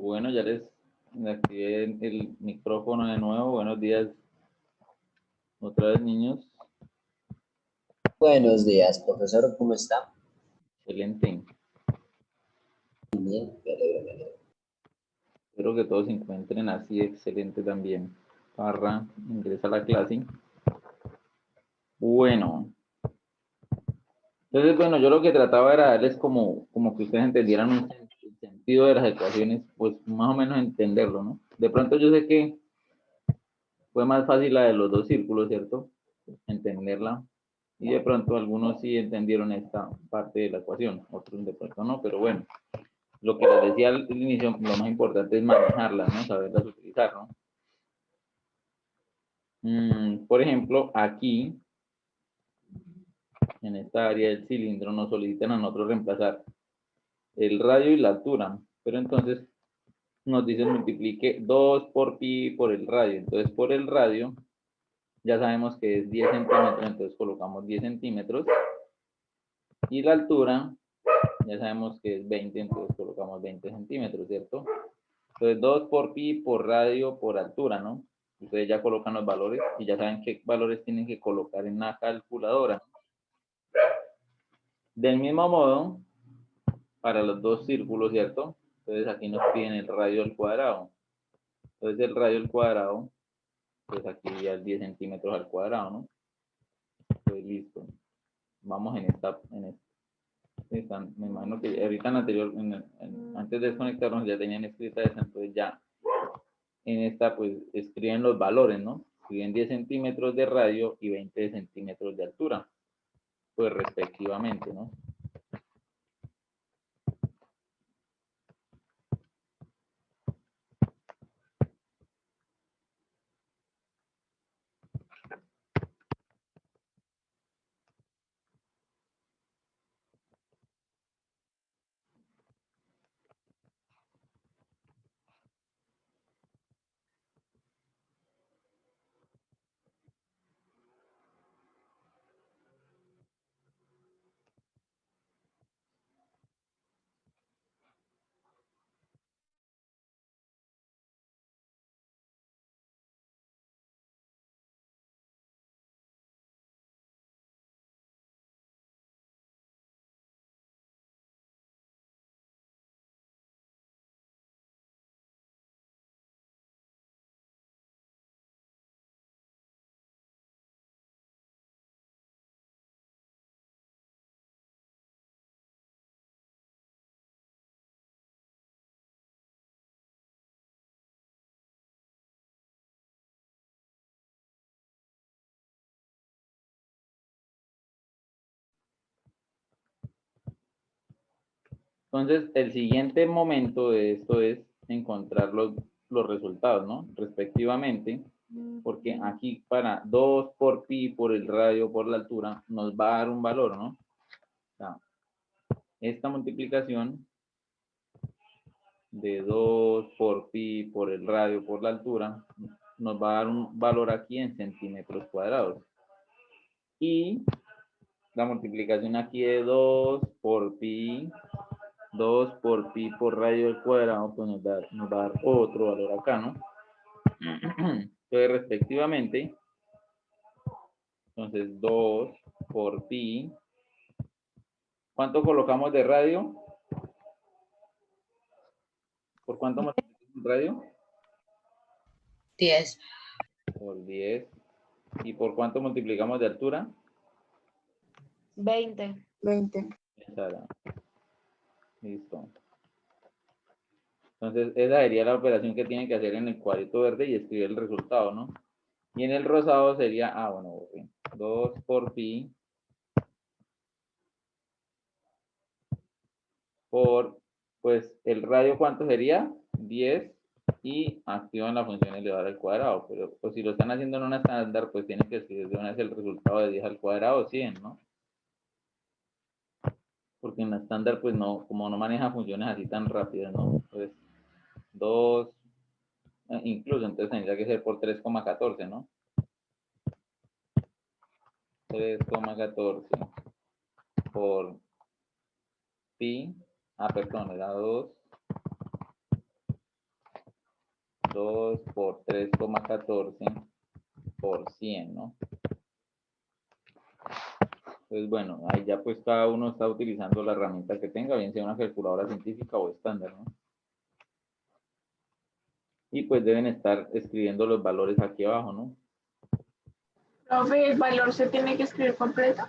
Bueno, ya les activé el micrófono de nuevo. Buenos días otra vez, niños. Buenos días, profesor, ¿cómo está? Excelente. Bien, me alegro, me alegro. Espero que todos se encuentren así excelente también. Parra, ingresa a la clase. Bueno. Entonces, bueno, yo lo que trataba era darles como que ustedes entendieran el sentido de las ecuaciones, pues más o menos entenderlo, ¿no? De pronto yo sé que fue más fácil la de los dos círculos, ¿cierto? Entenderla. Y de pronto algunos sí entendieron esta parte de la ecuación, otros de pronto no, pero bueno, lo que les decía al inicio, lo más importante es manejarlas, ¿no? Saberlas utilizar, ¿no? Por ejemplo, aquí, en esta área del cilindro, nos solicitan a nosotros reemplazar el radio y la altura, pero entonces nos dicen multiplique 2 por pi por el radio. Entonces, por el radio, ya sabemos que es 10 centímetros, entonces colocamos 10 centímetros. Y la altura, ya sabemos que es 20, entonces colocamos 20 centímetros, ¿cierto? Entonces 2 por pi por radio por altura, ¿no? Ustedes ya colocan los valores y ya saben qué valores tienen que colocar en la calculadora. Del mismo modo, para los dos círculos, ¿cierto? Entonces aquí nos piden el radio al cuadrado. Entonces el radio al cuadrado, pues aquí ya es 10 centímetros al cuadrado, ¿no? Pues listo. Vamos en esta. Me imagino que ahorita antes de desconectarnos ya tenían escrita esa, entonces ya en esta pues escriben los valores, ¿no? Escriben 10 centímetros de radio y 20 centímetros de altura, pues respectivamente, ¿no? Entonces, el siguiente momento de esto es encontrar los resultados, ¿no? Respectivamente, porque aquí para 2 por pi por el radio por la altura nos va a dar un valor, ¿no? O sea, esta multiplicación de 2 por pi por el radio por la altura nos va a dar un valor aquí en centímetros cuadrados. Y la multiplicación aquí de 2 por pi radio al cuadrado, pues nos va a dar otro valor acá, ¿no? Entonces, respectivamente, entonces 2 por pi, ¿cuánto colocamos de radio? ¿Por cuánto multiplicamos el radio? 10. Por 10. ¿Y por cuánto multiplicamos de altura? 20. 20. Listo. Entonces, esa sería la operación que tienen que hacer en el cuadrito verde y escribir el resultado, ¿no? Y en el rosado sería, bueno, okay. 2 por pi por, pues, el radio, ¿cuánto sería? 10 y activan la función elevada al cuadrado. Pero pues si lo están haciendo en una estándar, pues tienen que escribir de una vez el resultado de 10 al cuadrado, 100, ¿no? Porque en la estándar, pues no, como no maneja funciones así tan rápidas, ¿no? Pues 2, incluso entonces tendría que ser por 3,14, ¿no? 3,14 por pi, perdón, era 2 2 por 3,14 por 100, ¿no? Entonces, bueno, ahí ya pues cada uno está utilizando la herramienta que tenga, bien sea una calculadora científica o estándar, ¿no? Y pues deben estar escribiendo los valores aquí abajo, ¿no? Profe, ¿el valor se tiene que escribir completo?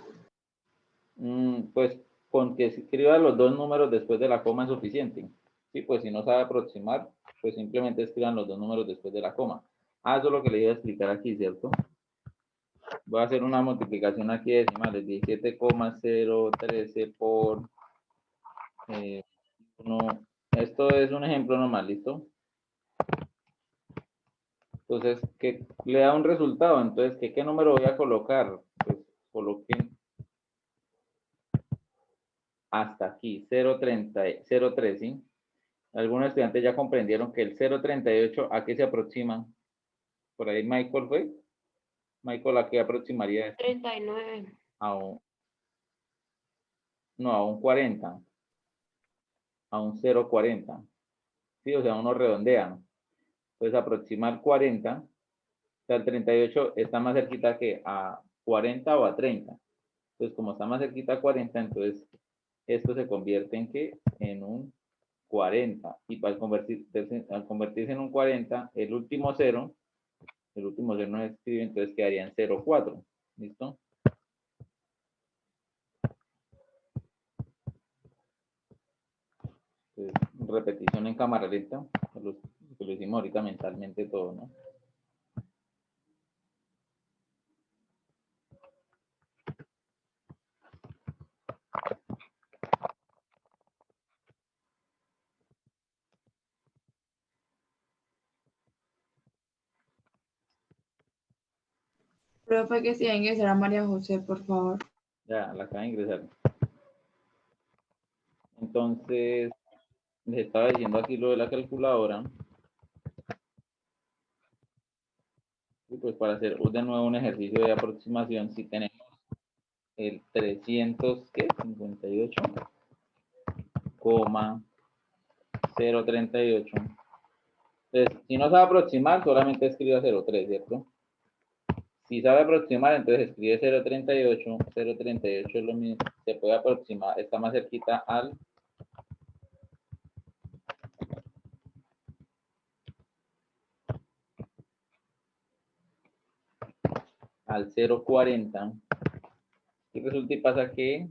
Pues con que escriba los dos números después de la coma es suficiente. Sí, pues si no sabe aproximar, pues simplemente escriban los dos números después de la coma. Ah, eso es lo que le iba a explicar aquí, ¿cierto? Voy a hacer una multiplicación aquí de decimales, 17,013 por 1. Esto es un ejemplo normal, ¿listo? Entonces, ¿qué le da un resultado? Entonces, ¿qué número voy a colocar? Pues coloquen hasta aquí, 0,3, ¿sí? Algunos estudiantes ya comprendieron que el 0,38, ¿a qué se aproxima? Por ahí Michael fue. Michael, ¿a qué aproximaría esto? 39. A un, no, a un 40. A un 0,40. Sí, o sea, uno redondea. Entonces, aproximar 40. O sea, el 38 está más cerquita que a 40 o a 30. Entonces, como está más cerquita a 40, entonces esto se convierte en ¿qué? En un 40. Y al convertirse en un 40, el último cero no se escribe, entonces quedaría en 0,4. ¿Listo? Entonces, repetición en cámara lenta, que lo hicimos ahorita mentalmente todo, ¿no? Profe, que si ingresar a María José, por favor. Ya, la acaba de ingresar. Entonces, les estaba diciendo aquí lo de la calculadora. Y pues para hacer de nuevo un ejercicio de aproximación, si tenemos el 358,038. Entonces, si no sabe aproximar, solamente escriba 0,3, ¿cierto? Si sabe aproximar, entonces escribe 0,38. 0,38 es lo mismo, se puede aproximar, está más cerquita al 0,40. Y resulta y pasa que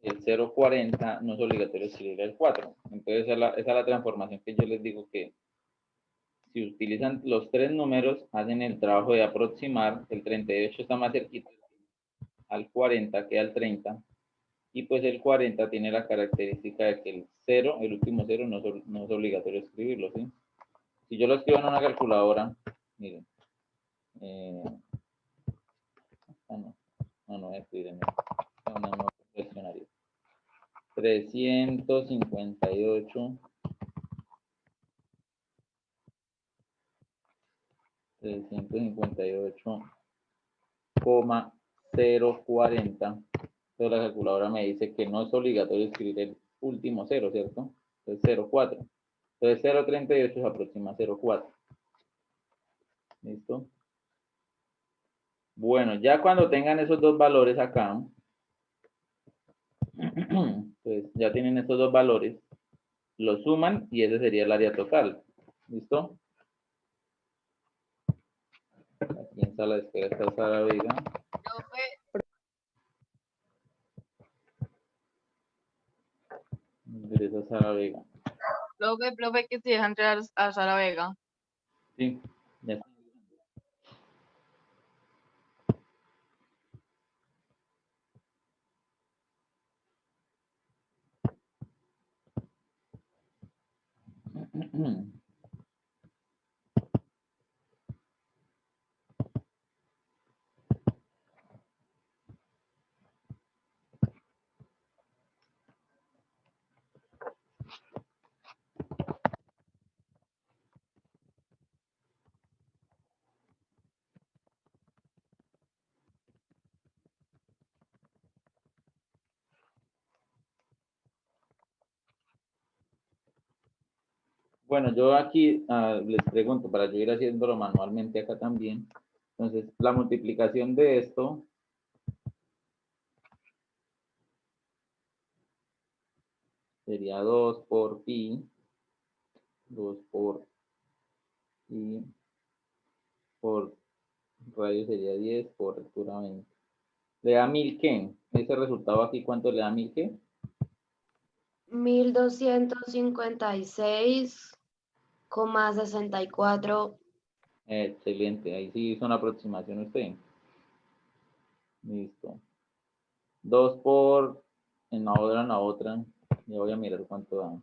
el 0,40 no es obligatorio escribir el 4. Entonces esa es la transformación que yo les digo que si utilizan los tres números, hacen el trabajo de aproximar. El 38 está más cerquita al 40 que al 30. Y pues el 40 tiene la característica de que el 0, el último 0, no es obligatorio escribirlo, ¿sí? Si yo lo escribo en una calculadora, miren, no voy a escribir en una no cuestionario. 358, 358,040. Entonces la calculadora me dice que no es obligatorio escribir el último 0, ¿cierto? Entonces 0,4. Entonces 0,38 se aproxima a 0,4. ¿Listo? Bueno, ya cuando tengan esos dos valores acá, pues ya tienen estos dos valores, los suman y ese sería el área total. ¿Listo? Aquí en sala de espera está Sara Vega. Ingresa Sara Vega. Profe, que si deja entrar a Sara Vega. Sí, ya está. Bueno, yo aquí les pregunto, para yo ir haciéndolo manualmente acá también. Entonces, la multiplicación de esto sería 2 por pi, 2 por pi, por radio sería 10, por altura 20. ¿Le da 1000 qué? Ese resultado aquí, ¿cuánto le da 1000 qué? 1256,64. Excelente, ahí sí hizo una aproximación usted. Listo. 2 por, en la otra, ya voy a mirar cuánto da.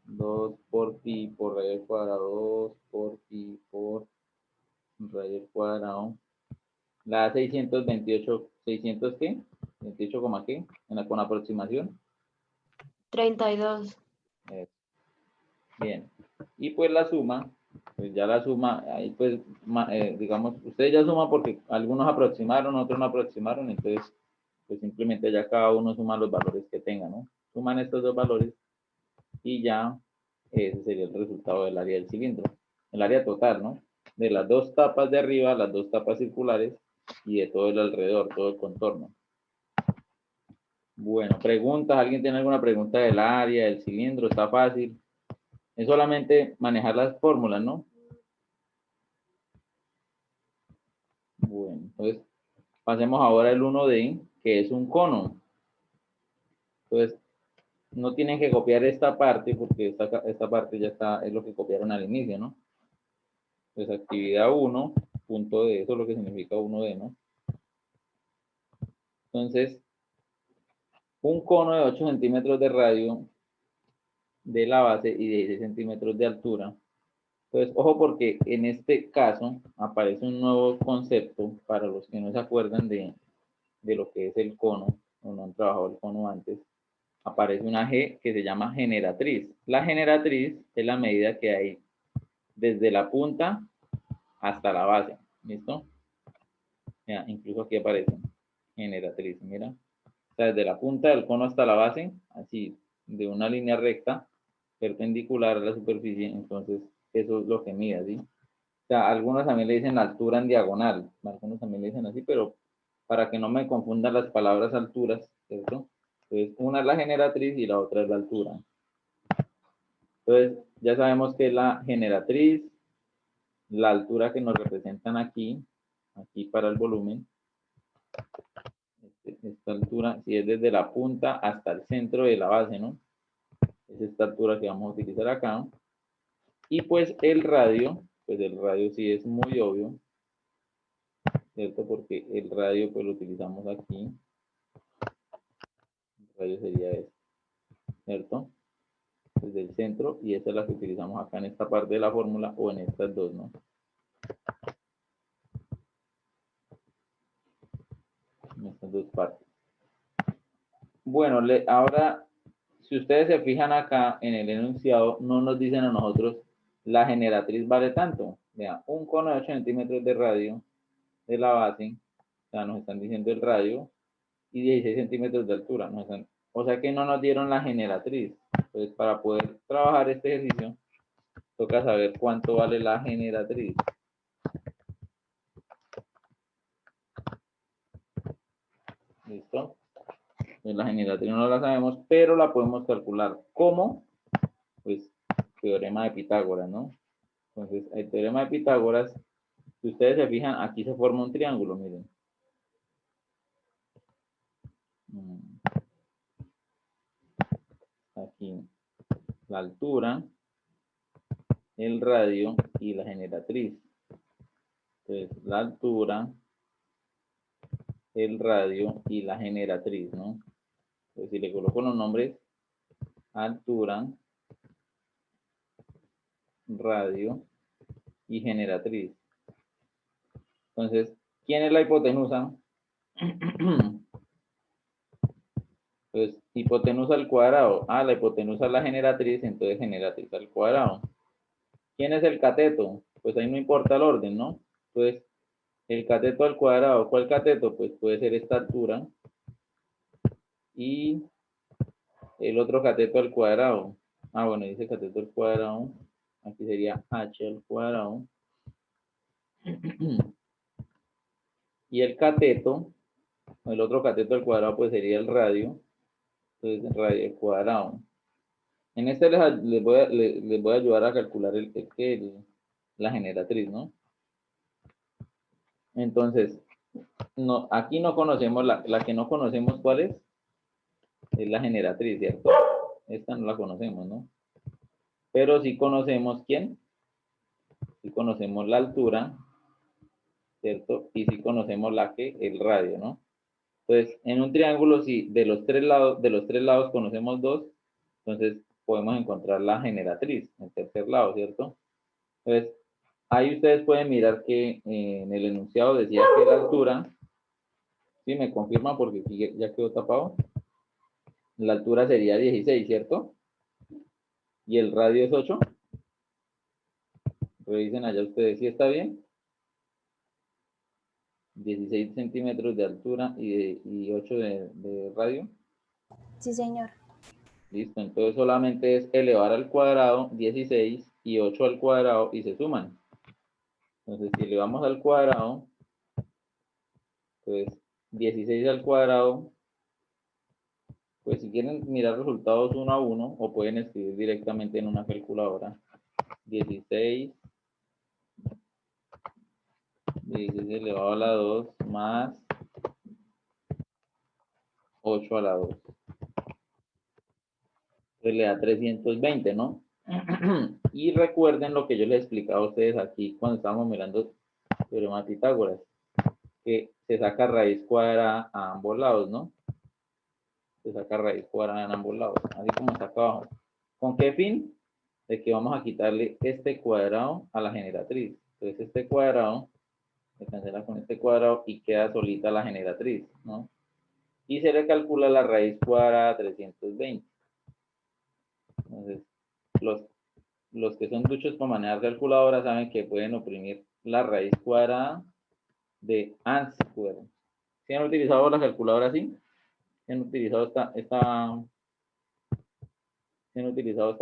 2 por pi por radio al cuadrado, 2 por pi por radio al cuadrado. La da 628, ¿600 qué? 28, ¿qué? Con aproximación. 32. Eso. Bien. Y pues la suma, pues ya la suma, ahí pues, digamos, ustedes ya suman porque algunos aproximaron, otros no aproximaron, entonces, pues simplemente ya cada uno suma los valores que tenga, ¿no? Suman estos dos valores y ya ese sería el resultado del área del cilindro. El área total, ¿no? De las dos tapas de arriba, las dos tapas circulares y de todo el alrededor, todo el contorno. Bueno, preguntas. ¿Alguien tiene alguna pregunta del área, del cilindro? Está fácil. Es solamente manejar las fórmulas, ¿no? Bueno, entonces pasemos ahora al 1D, que es un cono. Entonces, no tienen que copiar esta parte porque esta parte ya está, es lo que copiaron al inicio, ¿no? Entonces, actividad 1, punto D, eso es lo que significa 1D, ¿no? Entonces, un cono de 8 centímetros de radio de la base y de 16 centímetros de altura. Entonces, ojo porque en este caso aparece un nuevo concepto para los que no se acuerdan de lo que es el cono o no han trabajado el cono antes. Aparece una G que se llama generatriz. La generatriz es la medida que hay desde la punta hasta la base. ¿Listo? Mira, incluso aquí aparece generatriz. Mira. O sea, desde la punta del cono hasta la base, así, de una línea recta, perpendicular a la superficie, entonces eso es lo que mide, ¿sí? O sea, algunos también le dicen altura en diagonal, algunos también le dicen así, pero para que no me confundan las palabras alturas, ¿cierto? Entonces, una es la generatriz y la otra es la altura. Entonces, ya sabemos que la generatriz, la altura que nos representan aquí para el volumen, esta altura, si es desde la punta hasta el centro de la base, ¿no? Es esta altura que vamos a utilizar acá. Y pues el radio sí es muy obvio, ¿cierto? Porque el radio pues lo utilizamos aquí. El radio sería este, ¿cierto? Desde el centro, y esa es la que utilizamos acá en esta parte de la fórmula o en estas dos, ¿no? En estas dos partes. Bueno, ahora, si ustedes se fijan acá en el enunciado, no nos dicen a nosotros la generatriz vale tanto. Vean, un cono de 8 centímetros de radio de la base, o sea, nos están diciendo el radio, y 16 centímetros de altura. O sea que no nos dieron la generatriz. Entonces, para poder trabajar este ejercicio, toca saber cuánto vale la generatriz. ¿Listo? Pues la generatriz no la sabemos, pero la podemos calcular. ¿Cómo? Pues teorema de Pitágoras, ¿no? Entonces, el teorema de Pitágoras, si ustedes se fijan, aquí se forma un triángulo, miren. Aquí, la altura, el radio y la generatriz. Entonces, la altura, el radio y la generatriz, ¿no? Entonces, si le coloco los nombres, altura, radio y generatriz. Entonces, ¿quién es la hipotenusa? Pues hipotenusa al cuadrado. Ah, la hipotenusa es la generatriz, entonces generatriz al cuadrado. ¿Quién es el cateto? Pues ahí no importa el orden, ¿no? Entonces, el cateto al cuadrado. ¿Cuál cateto? Pues puede ser esta altura y el otro cateto al cuadrado. Bueno, dice cateto al cuadrado. Aquí sería h al cuadrado. Y el cateto, el otro cateto al cuadrado, pues sería el radio. Entonces, el radio al cuadrado. En este les voy a ayudar a calcular la generatriz, ¿no? Entonces, no, aquí no conocemos, la que no conocemos, ¿cuál es? Es la generatriz, ¿cierto? Esta no la conocemos, ¿no? Pero sí conocemos, ¿quién? Sí conocemos la altura, ¿cierto? Y sí conocemos el radio, ¿no? Entonces, en un triángulo, si de los tres lados conocemos dos, entonces podemos encontrar la generatriz, en tercer lado, ¿cierto? Entonces, ahí ustedes pueden mirar que en el enunciado decía que la altura, ¿sí me confirman? Porque aquí ya quedó tapado. La altura sería 16, ¿cierto? Y el radio es 8. Revisen allá ustedes si está bien. 16 centímetros de altura y 8 de radio. Sí, señor. Listo, entonces solamente es elevar al cuadrado 16 y 8 al cuadrado y se suman. Entonces, si elevamos al cuadrado, pues 16 al cuadrado, pues si quieren mirar resultados uno a uno, o pueden escribir directamente en una calculadora. 16 elevado a la 2 más 8 a la 2. Pues le da 320, ¿no? Y recuerden lo que yo les explicaba a ustedes aquí cuando estábamos mirando teorema de Pitágoras, que se saca raíz cuadrada a ambos lados, ¿no? Se saca raíz cuadrada en ambos lados, así como está acá abajo. ¿Con qué fin? De que vamos a quitarle este cuadrado a la generatriz. Entonces este cuadrado se cancela con este cuadrado y queda solita la generatriz, ¿no? Y se le calcula la raíz cuadrada a 320. Entonces, los que son duchos para manejar calculadora saben que pueden oprimir la raíz cuadrada de a square. ¿Sí han utilizado la calculadora así? ¿Sí han utilizado esta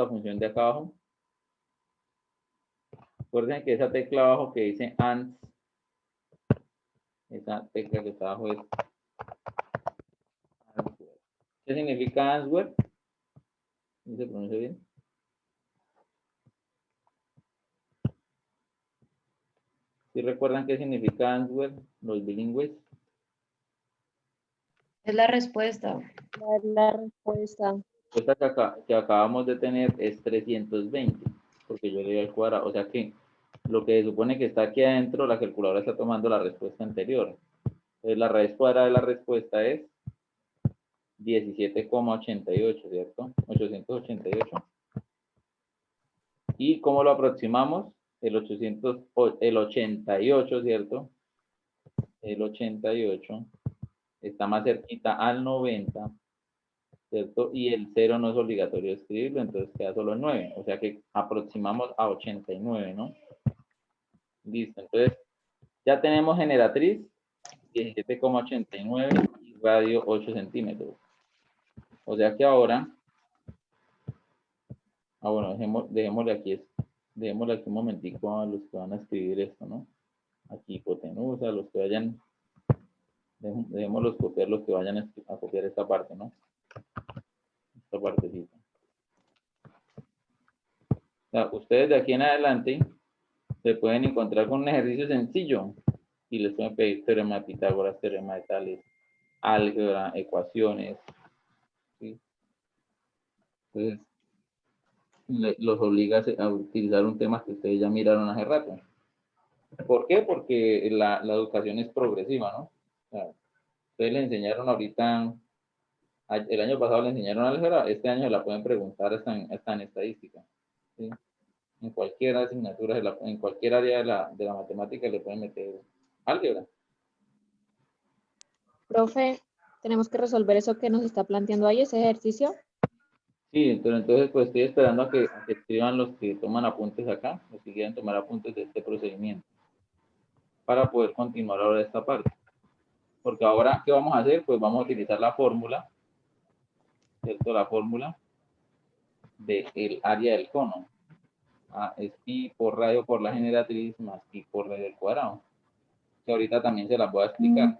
función de acá abajo? Recuerden que esa tecla abajo que dice AND, esa tecla que está abajo es ANSWER. ¿Qué significa ANSWER? ¿No se pronuncia bien? ¿Sí recuerdan qué significa ANSWER, los bilingües? Es la respuesta. La respuesta. Esta que acabamos de tener es 320, porque yo le doy al cuadrado. O sea que lo que se supone que está aquí adentro, la calculadora está tomando la respuesta anterior. Entonces la raíz cuadrada de la respuesta es 17,88, ¿cierto? 888. ¿Y cómo lo aproximamos? El 88, ¿cierto? El 88 está más cerquita al 90, ¿cierto? Y el 0 no es obligatorio escribirlo, entonces queda solo el 9. O sea que aproximamos a 89, ¿no? Listo, entonces ya tenemos generatriz 17,89 y radio 8 centímetros. O sea que ahora, bueno, dejémosle aquí un momentico a los que van a escribir esto, ¿no? Aquí hipotenusa, los que vayan, dejémoslos copiar, los que vayan a copiar esta parte, ¿no? Esta partecita. O sea, ustedes de aquí en adelante se pueden encontrar con un ejercicio sencillo y les pueden pedir teorema de Pitágoras, teorema de Tales, álgebra, ecuaciones, ¿sí? Entonces, los obliga a utilizar un tema que ustedes ya miraron hace rato. ¿Por qué? Porque la educación es progresiva, ¿no? O sea, ustedes le enseñaron ahorita, el año pasado le enseñaron álgebra, este año la pueden preguntar hasta en estadística, ¿sí? En cualquier asignatura, en cualquier área de la matemática le pueden meter álgebra. Profe, tenemos que resolver eso que nos está planteando ahí, ese ejercicio. Sí, pero entonces pues estoy esperando a que escriban los que toman apuntes acá, los que quieran tomar apuntes de este procedimiento, para poder continuar ahora esta parte. Porque ahora, ¿qué vamos a hacer? Pues vamos a utilizar la fórmula, ¿cierto? La fórmula del área del cono. Es pi por radio por la generatriz más pi por radio al cuadrado. Que ahorita también se las voy a explicar.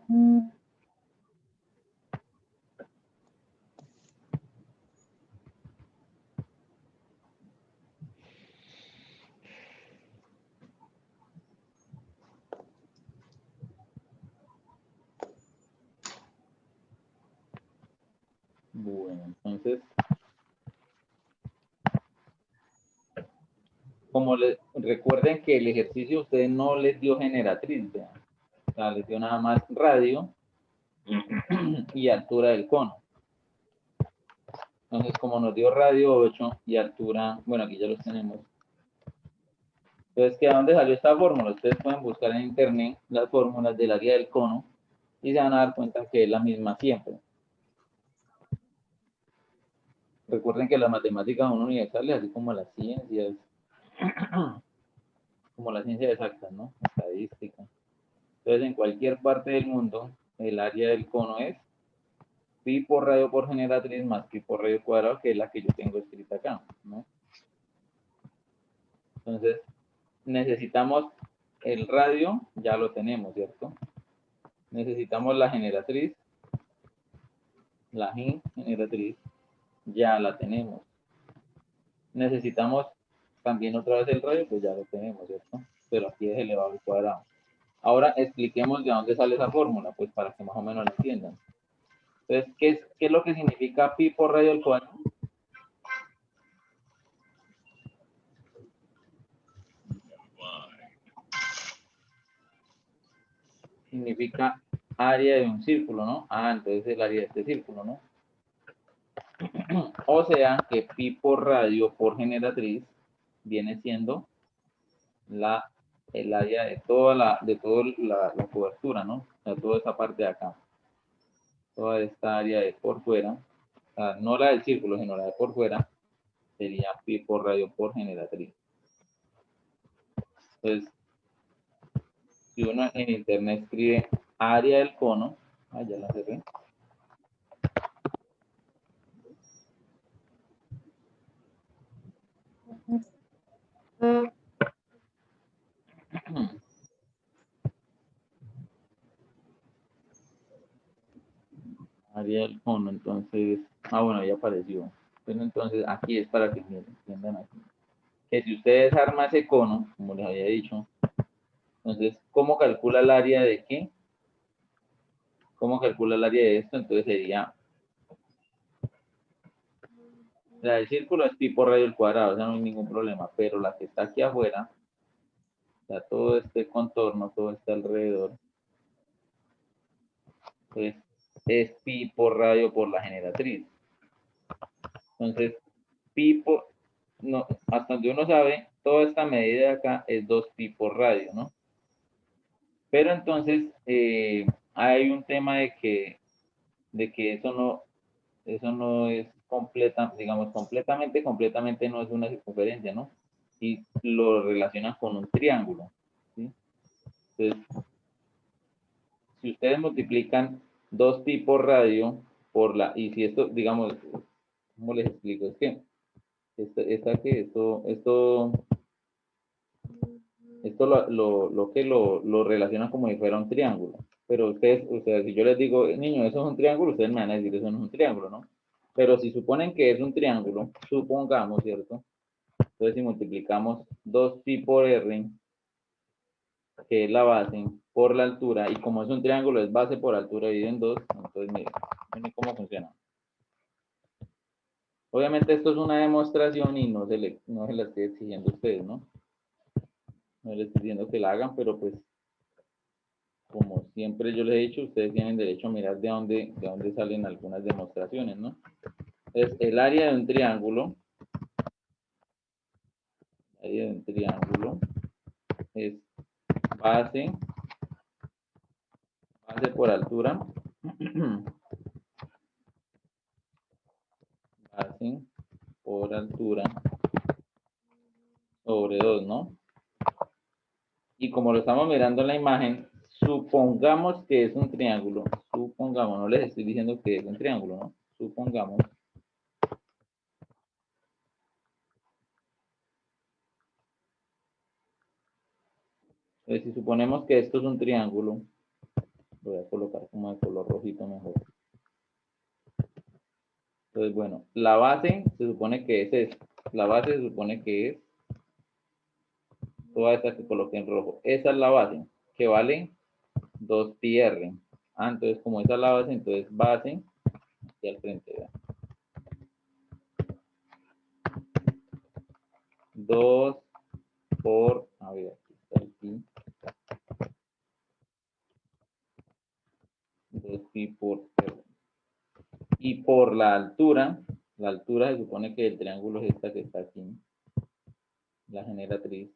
Bueno, entonces, recuerden que el ejercicio a ustedes no les dio generatriz, vean. O sea, les dio nada más radio y altura del cono. Entonces, como nos dio radio 8 y altura, bueno, aquí ya los tenemos. Entonces, ¿de dónde salió esta fórmula? Ustedes pueden buscar en internet las fórmulas del área del cono y se van a dar cuenta que es la misma siempre. Recuerden que las matemáticas son universales, así como las ciencias, como las ciencias exactas, ¿no? Estadística. Entonces, en cualquier parte del mundo, el área del cono es pi por radio por generatriz más pi por radio cuadrado, que es la que yo tengo escrita acá, ¿no? Entonces, necesitamos el radio, ya lo tenemos, ¿cierto? Necesitamos la generatriz, la generatriz, ya la tenemos. Necesitamos también otra vez el radio, pues ya lo tenemos, ¿cierto? Pero aquí es elevado al cuadrado. Ahora expliquemos de dónde sale esa fórmula, pues para que más o menos la entiendan. Entonces, ¿qué es lo que significa pi por radio al cuadrado? Significa área de un círculo, ¿no? Entonces el área de este círculo, ¿no? O sea que pi por radio por generatriz viene siendo el área de toda la cobertura, ¿no? O sea, toda esa parte de acá. Toda esta área de por fuera, o sea, no la del círculo, sino la de por fuera, sería pi por radio por generatriz. Entonces, si uno en internet escribe área del cono, ya la cerré. Área del cono, entonces, bueno, ya apareció. Pero entonces aquí es para que entiendan aquí. Que si ustedes arman ese cono, como les había dicho, entonces, ¿cómo calcula el área de qué? ¿Cómo calcula el área de esto? Entonces sería, la del círculo es pi por radio al cuadrado, o sea, no hay ningún problema, pero la que está aquí afuera, o sea, todo este contorno, todo este alrededor, pues es pi por radio por la generatriz. Entonces, pi por, no, hasta donde uno sabe, toda esta medida de acá es 2 pi por radio, ¿no? Pero entonces, hay un tema de que eso no es completa, digamos, completamente no es una circunferencia, ¿no? Y lo relacionan con un triángulo, ¿sí? Entonces, si ustedes multiplican 2 pi por radio por y si esto, digamos, ¿cómo les explico? Es que esto lo relacionan como si fuera un triángulo. Pero ustedes, si yo les digo, niño, eso es un triángulo, ustedes me van a decir, eso no es un triángulo, ¿no? Pero si suponen que es un triángulo, supongamos, ¿cierto? Entonces, si multiplicamos 2 pi por r, que es la base, por la altura, y como es un triángulo, es base por altura dividido en 2, entonces miren cómo funciona. Obviamente esto es una demostración y no se la estoy exigiendo a ustedes, ¿no? No les estoy diciendo que la hagan, pero pues, como siempre yo les he dicho, ustedes tienen derecho a mirar de dónde salen algunas demostraciones, ¿no? Entonces, el área de un triángulo es base por altura, base por altura sobre 2, ¿no? Y como lo estamos mirando en la imagen, supongamos que es un triángulo, no les estoy diciendo que es un triángulo, ¿no? Supongamos Entonces, si suponemos que esto es un triángulo, voy a colocar como de color rojito mejor. Entonces, bueno, la base se supone que es esto. La base se supone que es toda esta que coloqué en rojo. Esa es la base, que vale 2πr. Ah, entonces como esa es la base, entonces base y al frente, vean. 2 por, a ver, aquí está el pi. 2pi por r. Y por la altura se supone que el triángulo es esta que está aquí, la generatriz.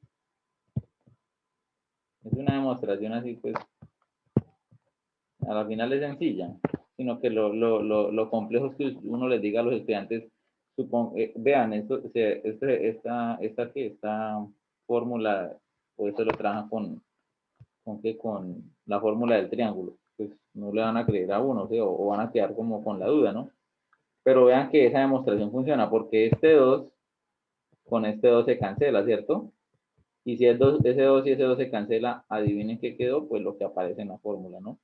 Es una demostración así, pues, a la final es sencilla, sino que lo complejo es que uno les diga a los estudiantes, vean, esto, o sea, esta fórmula, o eso lo trabajan con la fórmula del triángulo, pues no le van a creer a uno, ¿sí? O van a quedar como con la duda, ¿no? Pero vean que esa demostración funciona, porque este 2 con este 2 se cancela, ¿cierto? Y si ese 2 y ese 2 se cancela, adivinen qué quedó, pues lo que aparece en la fórmula, ¿no?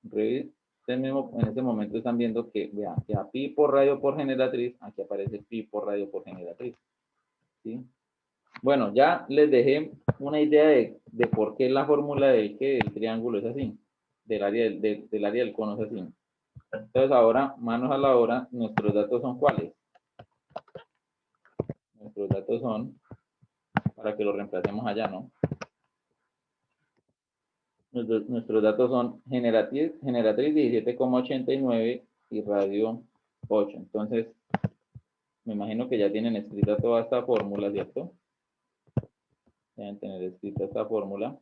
Ustedes mismo en este momento están viendo que, vean, que a pi por radio por generatriz, aquí aparece pi por radio por generatriz, ¿sí? Bueno, ya les dejé una idea de por qué la fórmula de que el triángulo es así, del área del cono es así. Entonces ahora, manos a la obra, nuestros datos son ¿cuáles? Nuestros datos son, para que lo reemplacemos allá, ¿no? Nuestros datos son generatriz 17,89 y radio 8. Entonces, me imagino que ya tienen escrita toda esta fórmula, ¿cierto? Deben tener escrita esta fórmula.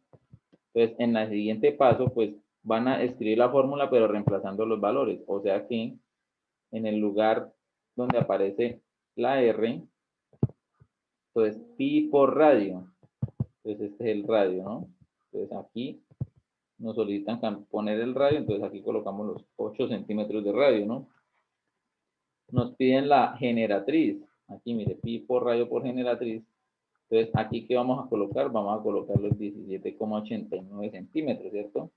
Entonces, en el siguiente paso, pues, van a escribir la fórmula, pero reemplazando los valores. O sea que, en el lugar donde aparece la R, pues, pi por radio. Entonces, este es el radio, ¿no? Entonces, aquí nos solicitan poner el radio, entonces aquí colocamos los 8 centímetros de radio, ¿no? Nos piden la generatriz, aquí mire, pi por radio por generatriz, entonces aquí ¿qué vamos a colocar? Vamos a colocar los 17,89 centímetros, ¿cierto?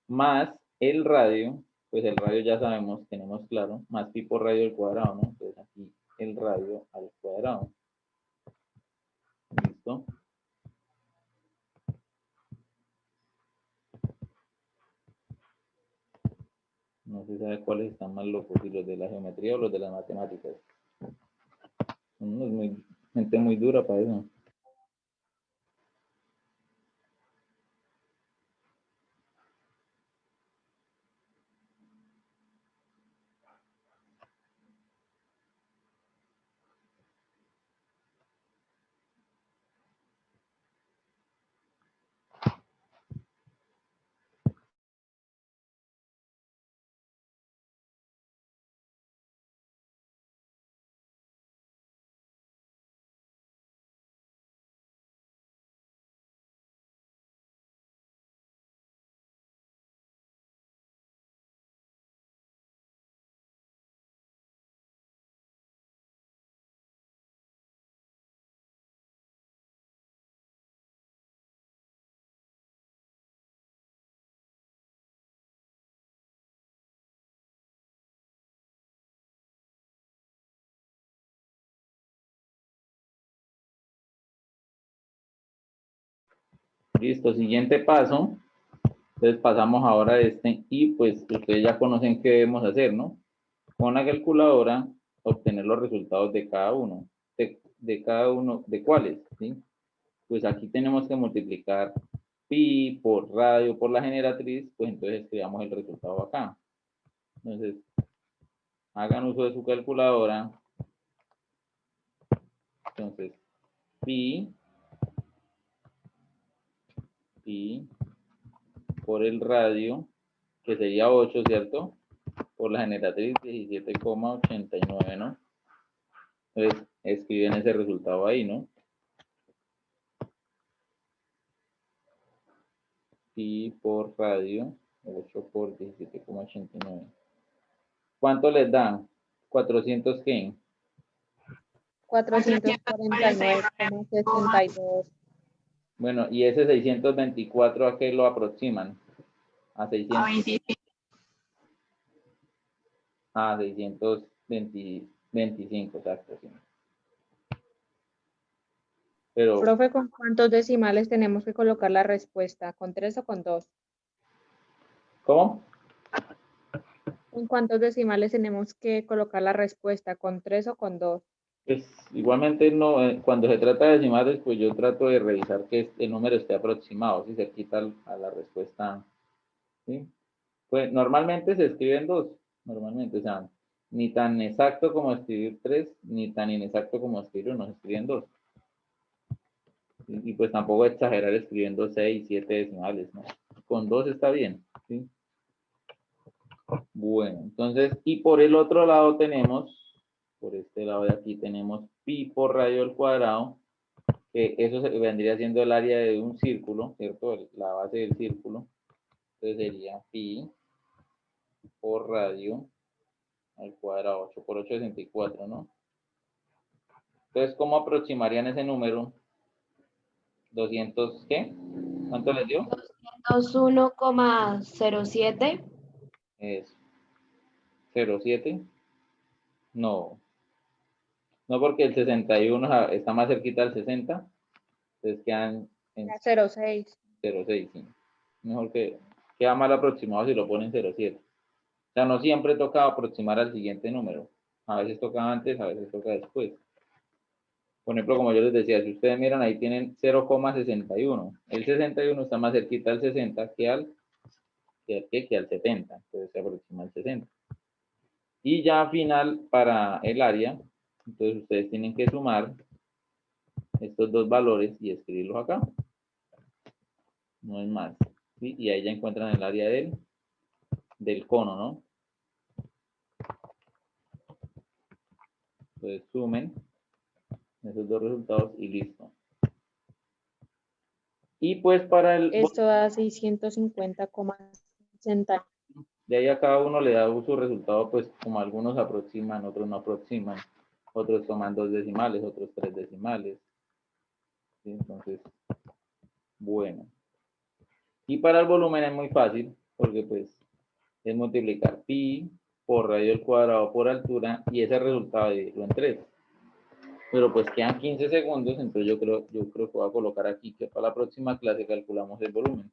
Más el radio, pues el radio ya sabemos, tenemos claro, más pi por radio al cuadrado, ¿no? Entonces aquí el radio al cuadrado. ¿Listo? No se sabe cuáles están más locos, si los de la geometría o los de las matemáticas. Uno es gente muy dura para eso. Listo, siguiente paso. Entonces pasamos ahora a este y pues ustedes ya conocen qué debemos hacer, ¿no? Con la calculadora obtener los resultados de cada uno. ¿De cada uno? ¿De cuáles? ¿Sí? Pues aquí tenemos que multiplicar pi por radio por la generatriz, pues entonces escribamos el resultado acá. Entonces, hagan uso de su calculadora. Entonces, pi por el radio, que sería 8, ¿cierto? Por la generatriz 17,89, ¿no? Entonces, escriben ese resultado ahí, ¿no? Pi por radio, 8 por 17,89. ¿Cuánto les dan? 400, ¿qué? 449,62. Bueno, y ese 624, ¿a qué lo aproximan? A A 600. 25. A 625, exacto, sí. Pero, Profe, ¿con cuántos decimales tenemos que colocar la respuesta? ¿Con 3 o con 2? ¿cómo? ¿Con cuántos decimales tenemos que colocar la respuesta? ¿Con 3 o con 2? Pues igualmente no, cuando se trata de decimales, pues yo trato de revisar que el número esté aproximado, si se quita a la respuesta, ¿sí? Pues normalmente se escriben 2, normalmente, o sea, ni tan exacto como escribir 3, ni tan inexacto como escribir 1, se escriben 2. Y pues tampoco exagerar escribiendo 6, 7 decimales, ¿no? Con 2 está bien, ¿sí? Bueno, entonces, y por el otro lado tenemos, por este lado de aquí tenemos pi por radio al cuadrado, que eso vendría siendo el área de un círculo, ¿cierto? La base del círculo. Entonces sería pi por radio al cuadrado, 8 por 8 es 64, ¿no? Entonces, ¿cómo aproximarían ese número? 200, ¿qué? ¿Cuánto les dio? 201,07. Es 0,7. No, no porque el 61 está más cerquita del 60, entonces quedan en 0,6. 0,6, sí. Mejor que queda mal aproximado si lo ponen 0,7. O sea, no siempre toca aproximar al siguiente número. A veces toca antes, a veces toca después. Por ejemplo, como yo les decía, si ustedes miran, ahí tienen 0,61. El 61 está más cerquita al 60 que al 70. Entonces se aproxima al 60. Y ya al final, para el área, entonces ustedes tienen que sumar estos dos valores y escribirlos acá. No es más. ¿Sí? Y ahí ya encuentran el área del cono, ¿no? Entonces sumen esos dos resultados y listo. Y pues para el... Esto da 650,60. De ahí a cada uno le da su resultado, pues como algunos aproximan, otros no aproximan, otros toman 2 decimales, otros 3 decimales. ¿Sí? Entonces, bueno. Y para el volumen es muy fácil, porque pues es multiplicar pi por radio al cuadrado por altura y ese resultado dividirlo en 3. Pero pues quedan 15 segundos, entonces yo creo que voy a colocar aquí que para la próxima clase calculamos el volumen.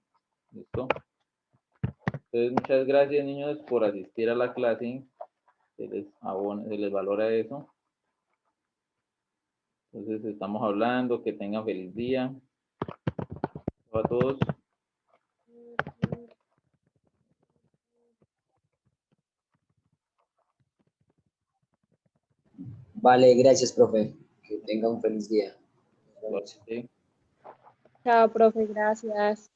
¿Listo? Entonces, muchas gracias, niños, por asistir a la clase. Se les valora eso. Entonces, estamos hablando. Que tengan feliz día. A todos. Vale, gracias, profe. Que tenga un feliz día. Nos vemos. ¿Sí? Chao, profe, gracias.